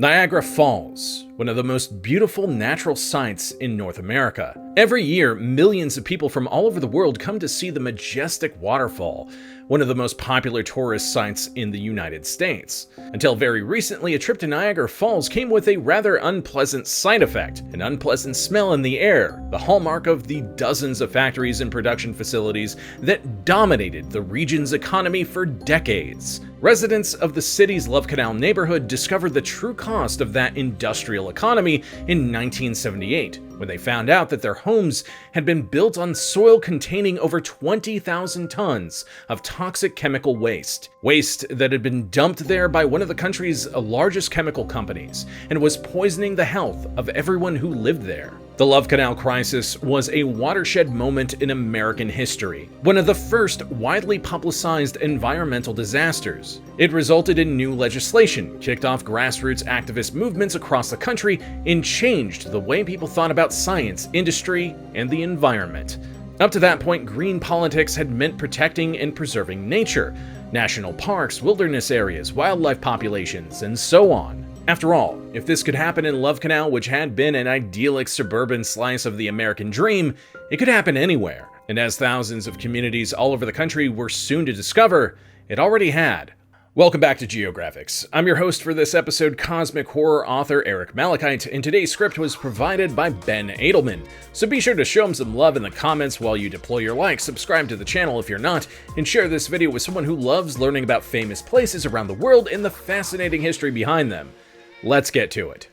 Niagara Falls, one of the most beautiful natural sights in North America. Every year, millions of people from all over the world come to see the majestic waterfall, one of the most popular tourist sites in the United States. Until very recently, a trip to Niagara Falls came with a rather unpleasant side effect, an unpleasant smell in the air, the hallmark of the dozens of factories and production facilities that dominated the region's economy for decades. Residents of the city's Love Canal neighborhood discovered the true cost of that industrial economy in 1978, when they found out that their homes had been built on soil containing over 20,000 tons of toxic chemical waste. Waste that had been dumped there by one of the country's largest chemical companies and was poisoning the health of everyone who lived there. The Love Canal crisis was a watershed moment in American history, one of the first widely publicized environmental disasters. It resulted in new legislation, kicked off grassroots activist movements across the country, and changed the way people thought about science, industry, and the environment. Up to that point, green politics had meant protecting and preserving nature, national parks, wilderness areas, wildlife populations, and so on. After all, if this could happen in Love Canal, which had been an idyllic suburban slice of the American dream, it could happen anywhere. And as thousands of communities all over the country were soon to discover, it already had. Welcome back to Geographics. I'm your host for this episode, cosmic horror author Eric Malachite, and today's script was provided by Ben Edelman. So be sure to show him some love in the comments while you deploy your like, subscribe to the channel if you're not, and share this video with someone who loves learning about famous places around the world and the fascinating history behind them. Let's get to it.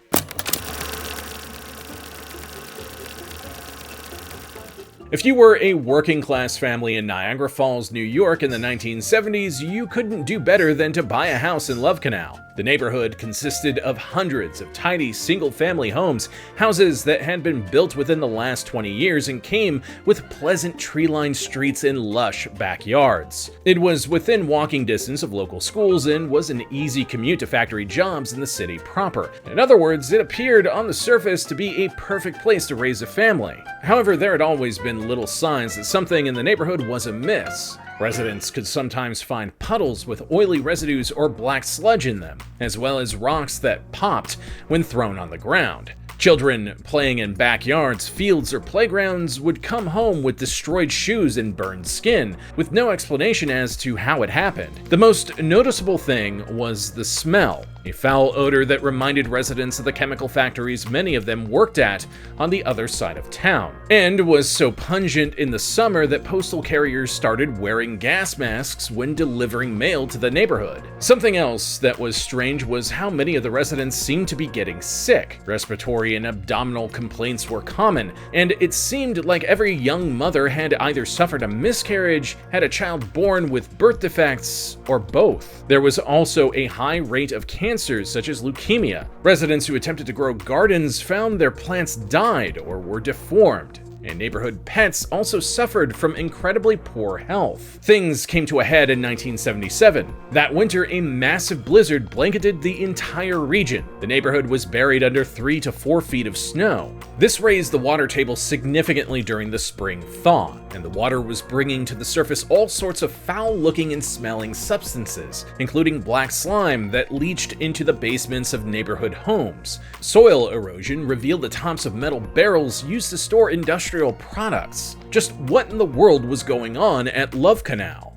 If you were a working-class family in Niagara Falls, New York in the 1970s, you couldn't do better than to buy a house in Love Canal. The neighborhood consisted of hundreds of tiny single-family homes, houses that had been built within the last 20 years and came with pleasant tree-lined streets and lush backyards. It was within walking distance of local schools and was an easy commute to factory jobs in the city proper. In other words, it appeared on the surface to be a perfect place to raise a family. However, there had always been little signs that something in the neighborhood was amiss. Residents could sometimes find puddles with oily residues or black sludge in them, as well as rocks that popped when thrown on the ground. Children playing in backyards, fields, or playgrounds would come home with destroyed shoes and burned skin, with no explanation as to how it happened. The most noticeable thing was the smell, a foul odor that reminded residents of the chemical factories many of them worked at on the other side of town, and was so pungent in the summer that postal carriers started wearing gas masks when delivering mail to the neighborhood. Something else that was strange was how many of the residents seemed to be getting sick. Respiratory and abdominal complaints were common, and it seemed like every young mother had either suffered a miscarriage, had a child born with birth defects, or both. There was also a high rate of cancers such as leukemia. Residents who attempted to grow gardens found their plants died or were deformed, and neighborhood pets also suffered from incredibly poor health. Things came to a head in 1977. That winter, a massive blizzard blanketed the entire region. The neighborhood was buried under 3 to 4 feet of snow. This raised the water table significantly during the spring thaw, and the water was bringing to the surface all sorts of foul-looking and smelling substances, including black slime that leached into the basements of neighborhood homes. Soil erosion revealed the tops of metal barrels used to store industrial products. Just what in the world was going on at Love Canal?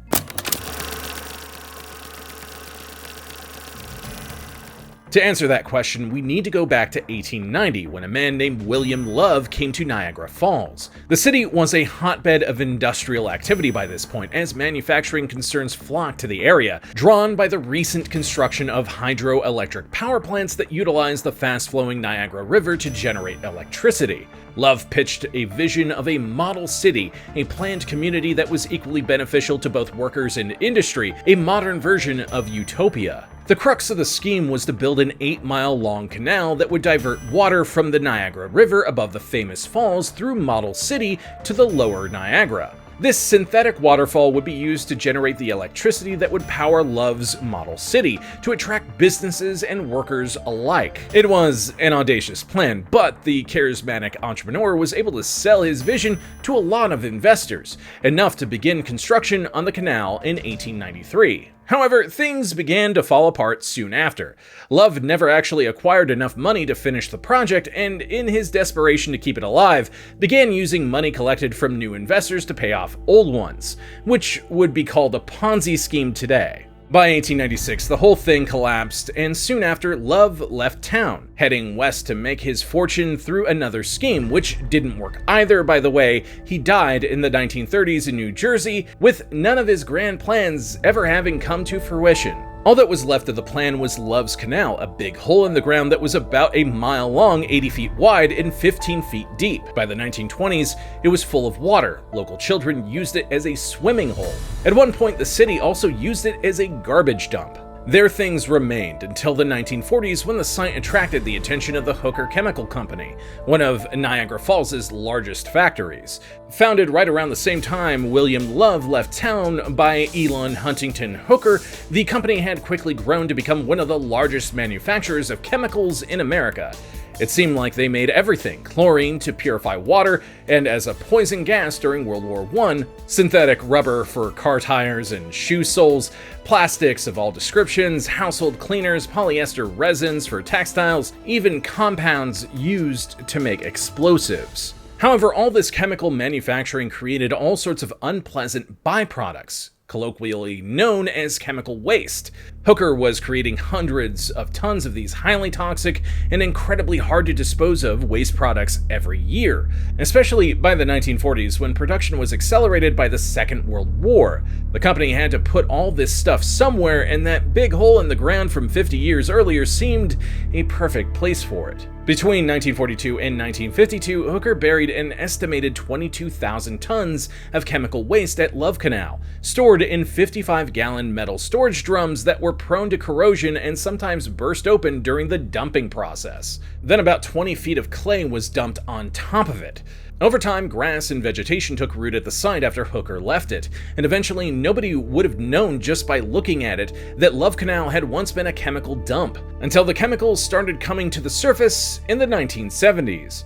To answer that question, we need to go back to 1890, when a man named William Love came to Niagara Falls. The city was a hotbed of industrial activity by this point, as manufacturing concerns flocked to the area, drawn by the recent construction of hydroelectric power plants that utilize the fast-flowing Niagara River to generate electricity. Love pitched a vision of a model city, a planned community that was equally beneficial to both workers and industry, a modern version of utopia. The crux of the scheme was to build an 8-mile-long canal that would divert water from the Niagara River above the famous falls through Model City to the lower Niagara. This synthetic waterfall would be used to generate the electricity that would power Love's Model City to attract businesses and workers alike. It was an audacious plan, but the charismatic entrepreneur was able to sell his vision to a lot of investors, enough to begin construction on the canal in 1893. However, things began to fall apart soon after. Love never actually acquired enough money to finish the project, and in his desperation to keep it alive, began using money collected from new investors to pay off old ones, which would be called a Ponzi scheme today. By 1896, the whole thing collapsed, and soon after, Love left town, heading west to make his fortune through another scheme, which didn't work either, by the way. He died in the 1930s in New Jersey, with none of his grand plans ever having come to fruition. All that was left of the plan was Love's Canal, a big hole in the ground that was about a mile long, 80 feet wide, and 15 feet deep. By the 1920s, it was full of water. Local children used it as a swimming hole. At one point, the city also used it as a garbage dump. There things remained until the 1940s, when the site attracted the attention of the Hooker Chemical Company, one of Niagara Falls' largest factories. Founded right around the same time William Love left town by Elon Huntington Hooker, the company had quickly grown to become one of the largest manufacturers of chemicals in America. It seemed like they made everything: chlorine to purify water, and as a poison gas during World War I, synthetic rubber for car tires and shoe soles, plastics of all descriptions, household cleaners, polyester resins for textiles, even compounds used to make explosives. However, all this chemical manufacturing created all sorts of unpleasant byproducts, colloquially known as chemical waste. Hooker was creating hundreds of tons of these highly toxic and incredibly hard to dispose of waste products every year, especially by the 1940s, when production was accelerated by the Second World War. The company had to put all this stuff somewhere, and that big hole in the ground from 50 years earlier seemed a perfect place for it. Between 1942 and 1952, Hooker buried an estimated 22,000 tons of chemical waste at Love Canal, stored in 55-gallon metal storage drums that were prone to corrosion and sometimes burst open during the dumping process. Then about 20 feet of clay was dumped on top of it. Over time, grass and vegetation took root at the site after Hooker left it, and eventually nobody would have known just by looking at it that Love Canal had once been a chemical dump, until the chemicals started coming to the surface in the 1970s.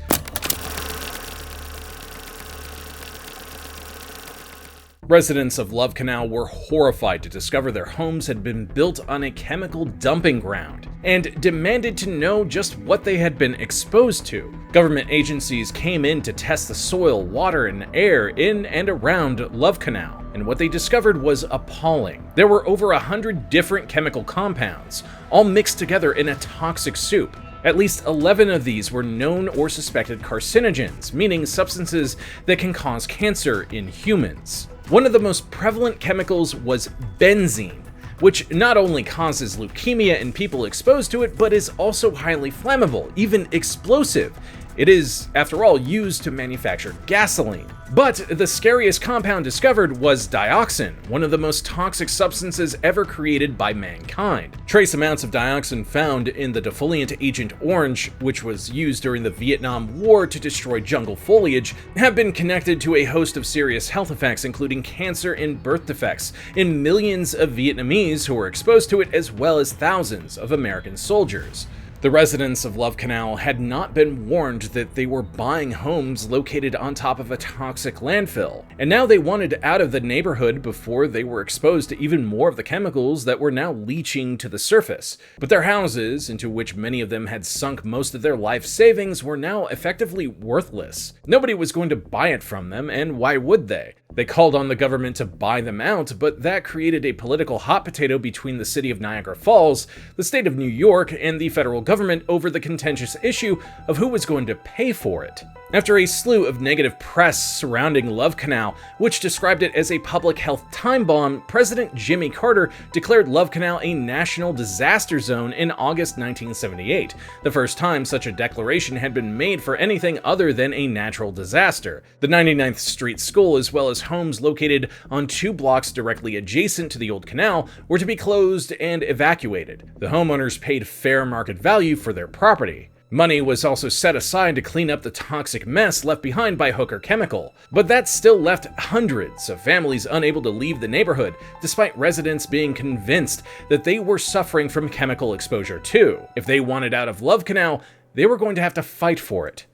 Residents of Love Canal were horrified to discover their homes had been built on a chemical dumping ground, and demanded to know just what they had been exposed to. Government agencies came in to test the soil, water, and air in and around Love Canal, and what they discovered was appalling. There were over 100 different chemical compounds, all mixed together in a toxic soup. At least 11 of these were known or suspected carcinogens, meaning substances that can cause cancer in humans. One of the most prevalent chemicals was benzene, which not only causes leukemia in people exposed to it, but is also highly flammable, even explosive. It is, after all, used to manufacture gasoline. But the scariest compound discovered was dioxin, one of the most toxic substances ever created by mankind. Trace amounts of dioxin found in the defoliant Agent Orange, which was used during the Vietnam War to destroy jungle foliage, have been connected to a host of serious health effects, including cancer and birth defects, in millions of Vietnamese who were exposed to it, as well as thousands of American soldiers. The residents of Love Canal had not been warned that they were buying homes located on top of a toxic landfill, and now they wanted out of the neighborhood before they were exposed to even more of the chemicals that were now leaching to the surface. But their houses, into which many of them had sunk most of their life savings, were now effectively worthless. Nobody was going to buy it from them, and why would they? They called on the government to buy them out, but that created a political hot potato between the city of Niagara Falls, the state of New York, and the federal government over the contentious issue of who was going to pay for it. After a slew of negative press surrounding Love Canal, which described it as a public health time bomb, President Jimmy Carter declared Love Canal a national disaster zone in August 1978, the first time such a declaration had been made for anything other than a natural disaster. The 99th Street School, as well as homes located on 2 blocks directly adjacent to the old canal, were to be closed and evacuated. The homeowners paid fair market value for their property. Money was also set aside to clean up the toxic mess left behind by Hooker Chemical, but that still left hundreds of families unable to leave the neighborhood, despite residents being convinced that they were suffering from chemical exposure too. If they wanted out of Love Canal, they were going to have to fight for it.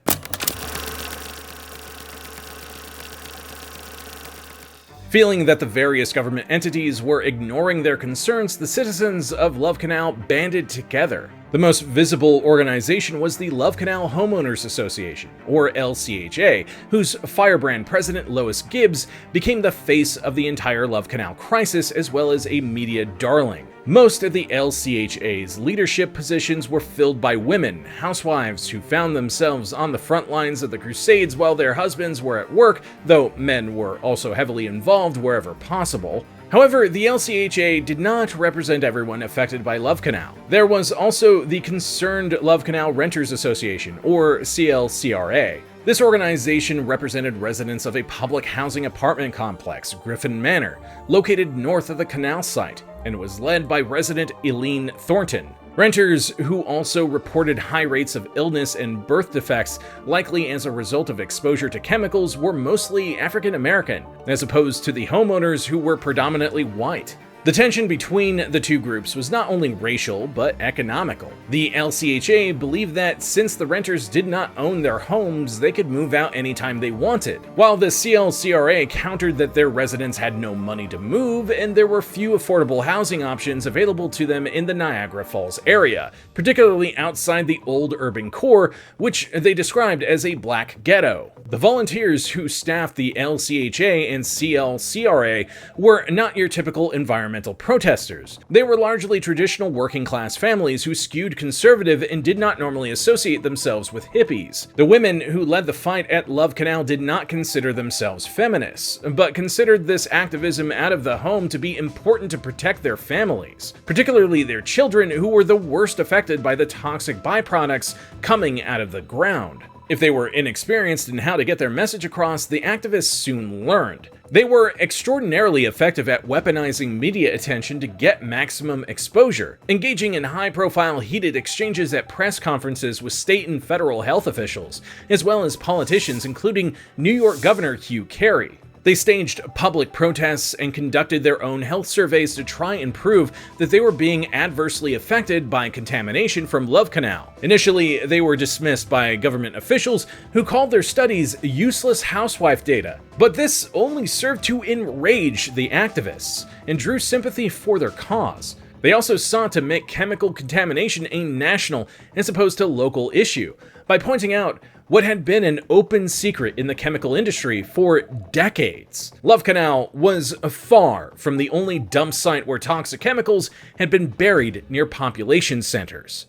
Feeling that the various government entities were ignoring their concerns, the citizens of Love Canal banded together. The most visible organization was the Love Canal Homeowners Association, or LCHA, whose firebrand president Lois Gibbs became the face of the entire Love Canal crisis as well as a media darling. Most of the LCHA's leadership positions were filled by women, housewives who found themselves on the front lines of the crusades while their husbands were at work, though men were also heavily involved wherever possible. However, the LCHA did not represent everyone affected by Love Canal. There was also the Concerned Love Canal Renters Association, or CLCRA. This organization represented residents of a public housing apartment complex, Griffin Manor, located north of the canal site, and was led by resident Eileen Thornton. Renters who also reported high rates of illness and birth defects, likely as a result of exposure to chemicals, were mostly African American, as opposed to the homeowners who were predominantly white. The tension between the two groups was not only racial, but economical. The LCHA believed that since the renters did not own their homes, they could move out anytime they wanted, while the CLCRA countered that their residents had no money to move and there were few affordable housing options available to them in the Niagara Falls area, particularly outside the old urban core, which they described as a black ghetto. The volunteers who staffed the LCHA and CLCRA were not your typical environmental protesters. They were largely traditional working-class families who skewed conservative and did not normally associate themselves with hippies. The women who led the fight at Love Canal did not consider themselves feminists, but considered this activism out of the home to be important to protect their families, particularly their children who were the worst affected by the toxic byproducts coming out of the ground. If they were inexperienced in how to get their message across, the activists soon learned. They were extraordinarily effective at weaponizing media attention to get maximum exposure, engaging in high-profile heated exchanges at press conferences with state and federal health officials, as well as politicians including New York Governor Hugh Carey. They staged public protests and conducted their own health surveys to try and prove that they were being adversely affected by contamination from Love Canal. Initially, they were dismissed by government officials who called their studies useless housewife data, but this only served to enrage the activists and drew sympathy for their cause. They also sought to make chemical contamination a national as opposed to local issue by pointing out what had been an open secret in the chemical industry for decades. Love Canal was far from the only dump site where toxic chemicals had been buried near population centers.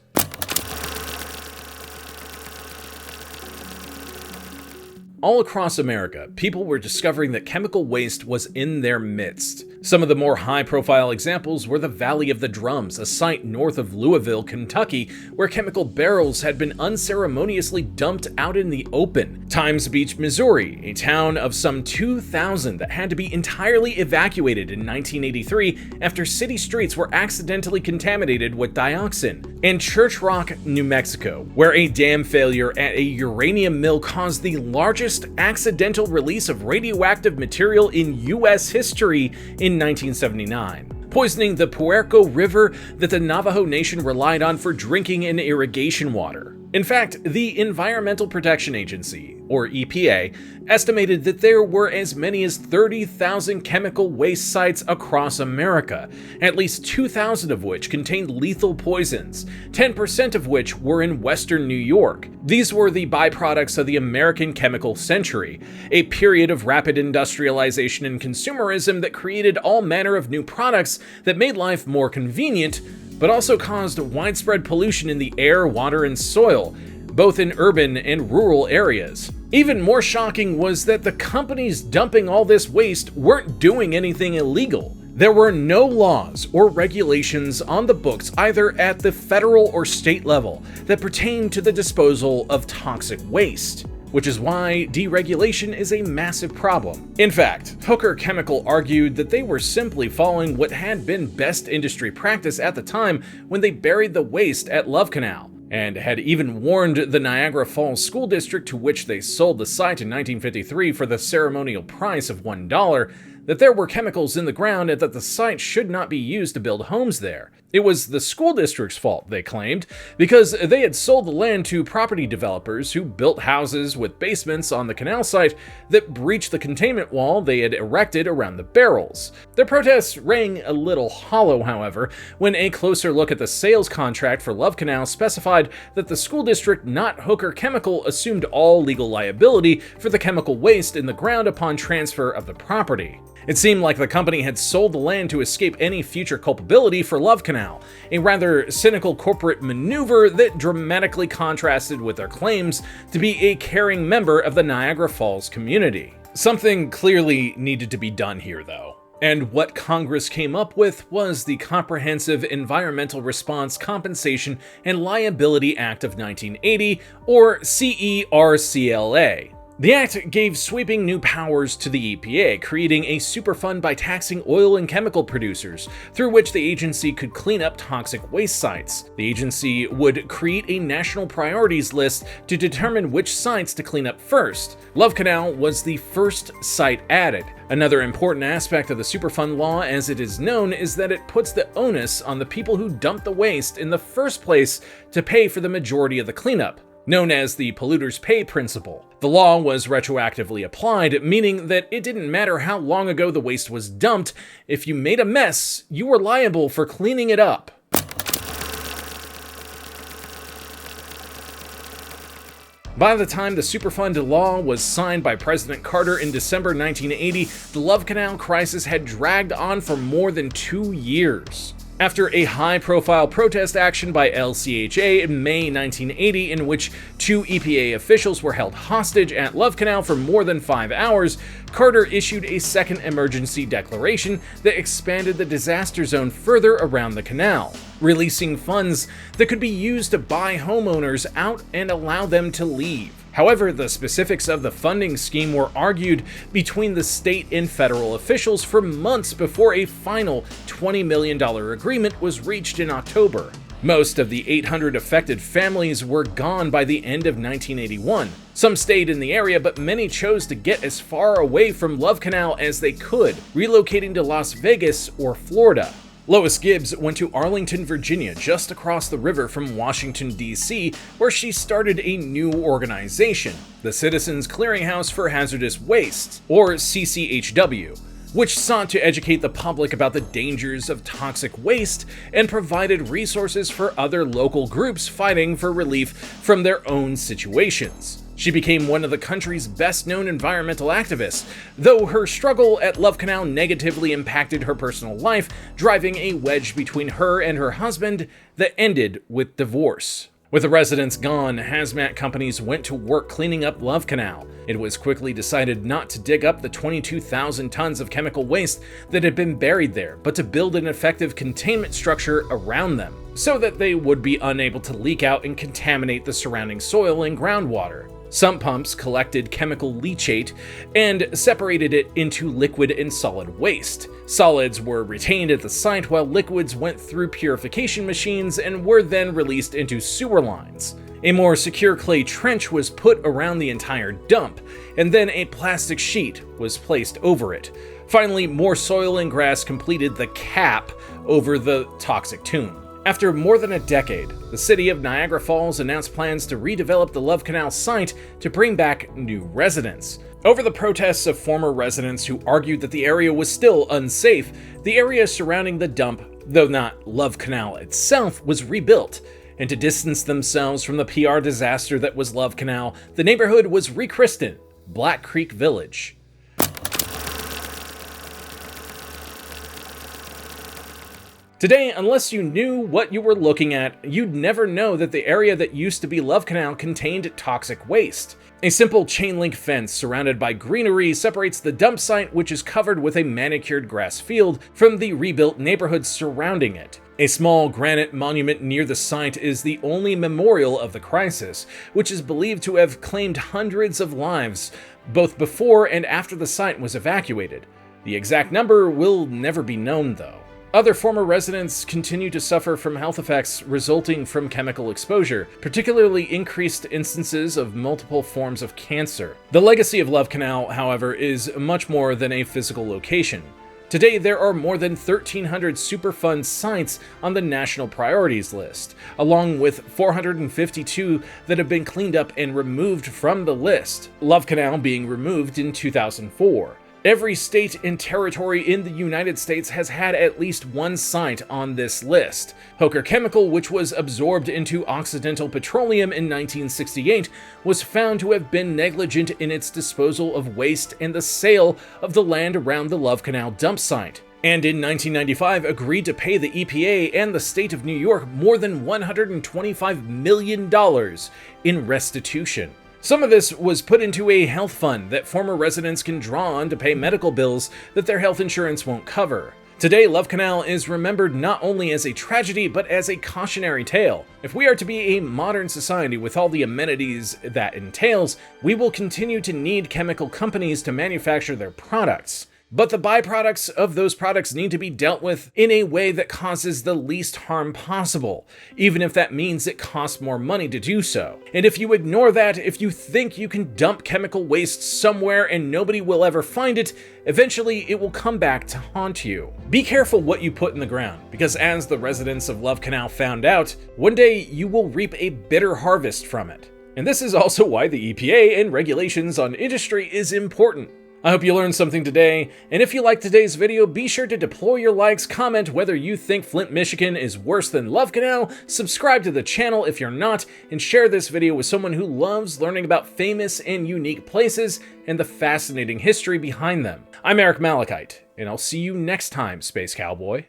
All across America, people were discovering that chemical waste was in their midst. Some of the more high-profile examples were the Valley of the Drums, a site north of Louisville, Kentucky, where chemical barrels had been unceremoniously dumped out in the open. Times Beach, Missouri, a town of some 2,000 that had to be entirely evacuated in 1983 after city streets were accidentally contaminated with dioxin. And Church Rock, New Mexico, where a dam failure at a uranium mill caused the largest accidental release of radioactive material in U.S. history in 1979, poisoning the Puerco River that the Navajo Nation relied on for drinking and irrigation water. In fact, the Environmental Protection Agency, or EPA, estimated that there were as many as 30,000 chemical waste sites across America, at least 2,000 of which contained lethal poisons, 10% of which were in western New York. These were the byproducts of the American chemical century, a period of rapid industrialization and consumerism that created all manner of new products that made life more convenient, but also caused widespread pollution in the air, water, and soil, both in urban and rural areas. Even more shocking was that the companies dumping all this waste weren't doing anything illegal. There were no laws or regulations on the books either at the federal or state level that pertained to the disposal of toxic waste, which is why deregulation is a massive problem. In fact, Hooker Chemical argued that they were simply following what had been best industry practice at the time when they buried the waste at Love Canal, and had even warned the Niagara Falls School District, to which they sold the site in 1953 for the ceremonial price of $1, that there were chemicals in the ground and that the site should not be used to build homes there. It was the school district's fault, they claimed, because they had sold the land to property developers who built houses with basements on the canal site that breached the containment wall they had erected around the barrels. Their protests rang a little hollow, however, when a closer look at the sales contract for Love Canal specified that the school district, not Hooker Chemical, assumed all legal liability for the chemical waste in the ground upon transfer of the property. It seemed like the company had sold the land to escape any future culpability for Love Canal, a rather cynical corporate maneuver that dramatically contrasted with their claims to be a caring member of the Niagara Falls community. Something clearly needed to be done here, though. And what Congress came up with was the Comprehensive Environmental Response Compensation and Liability Act of 1980, or CERCLA. The act gave sweeping new powers to the EPA, creating a superfund by taxing oil and chemical producers, through which the agency could clean up toxic waste sites. The agency would create a national priorities list to determine which sites to clean up first. Love Canal was the first site added. Another important aspect of the Superfund law, as it is known, is that it puts the onus on the people who dumped the waste in the first place to pay for the majority of the cleanup, known as the polluter's pay principle. The law was retroactively applied, meaning that it didn't matter how long ago the waste was dumped. If you made a mess, you were liable for cleaning it up. By the time the Superfund law was signed by President Carter in December 1980, the Love Canal crisis had dragged on for more than 2 years. After a high-profile protest action by LCHA in May 1980, in which 2 EPA officials were held hostage at Love Canal for more than 5 hours, Carter issued a second emergency declaration that expanded the disaster zone further around the canal, releasing funds that could be used to buy homeowners out and allow them to leave. However, the specifics of the funding scheme were argued between the state and federal officials for months before a final $20 million agreement was reached in October. Most of the 800 affected families were gone by the end of 1981. Some stayed in the area, but many chose to get as far away from Love Canal as they could, relocating to Las Vegas or Florida. Lois Gibbs went to Arlington, Virginia, just across the river from Washington, D.C., where she started a new organization, the Citizens Clearinghouse for Hazardous Waste, or CCHW, which sought to educate the public about the dangers of toxic waste and provided resources for other local groups fighting for relief from their own situations. She became one of the country's best-known environmental activists, though her struggle at Love Canal negatively impacted her personal life, driving a wedge between her and her husband that ended with divorce. With the residents gone, hazmat companies went to work cleaning up Love Canal. It was quickly decided not to dig up the 22,000 tons of chemical waste that had been buried there, but to build an effective containment structure around them, so that they would be unable to leak out and contaminate the surrounding soil and groundwater. Sump pumps collected chemical leachate and separated it into liquid and solid waste. Solids were retained at the site while liquids went through purification machines and were then released into sewer lines. A more secure clay trench was put around the entire dump, and then a plastic sheet was placed over it. Finally, more soil and grass completed the cap over the toxic tomb. After more than a decade, the city of Niagara Falls announced plans to redevelop the Love Canal site to bring back new residents. Over the protests of former residents who argued that the area was still unsafe, the area surrounding the dump, though not Love Canal itself, was rebuilt. And to distance themselves from the PR disaster that was Love Canal, the neighborhood was rechristened Black Creek Village. Today, unless you knew what you were looking at, you'd never know that the area that used to be Love Canal contained toxic waste. A simple chain-link fence surrounded by greenery separates the dump site, which is covered with a manicured grass field, from the rebuilt neighborhood surrounding it. A small granite monument near the site is the only memorial of the crisis, which is believed to have claimed hundreds of lives, both before and after the site was evacuated. The exact number will never be known, though. Other former residents continue to suffer from health effects resulting from chemical exposure, particularly increased instances of multiple forms of cancer. The legacy of Love Canal, however, is much more than a physical location. Today, there are more than 1,300 Superfund sites on the National Priorities List, along with 452 that have been cleaned up and removed from the list, Love Canal being removed in 2004. Every state and territory in the United States has had at least one site on this list. Hooker Chemical, which was absorbed into Occidental Petroleum in 1968, was found to have been negligent in its disposal of waste and the sale of the land around the Love Canal dump site, and in 1995 agreed to pay the EPA and the state of New York more than $125 million in restitution. Some of this was put into a health fund that former residents can draw on to pay medical bills that their health insurance won't cover. Today, Love Canal is remembered not only as a tragedy, but as a cautionary tale. If we are to be a modern society with all the amenities that entails, we will continue to need chemical companies to manufacture their products. But the byproducts of those products need to be dealt with in a way that causes the least harm possible, even if that means it costs more money to do so. And if you ignore that, if you think you can dump chemical waste somewhere and nobody will ever find it, eventually it will come back to haunt you. Be careful what you put in the ground, because as the residents of Love Canal found out, one day you will reap a bitter harvest from it. And this is also why the EPA and regulations on industry is important. I hope you learned something today, and if you liked today's video, be sure to deploy your likes, comment whether you think Flint, Michigan is worse than Love Canal, subscribe to the channel if you're not, and share this video with someone who loves learning about famous and unique places and the fascinating history behind them. I'm Eric Malachite, and I'll see you next time, Space Cowboy.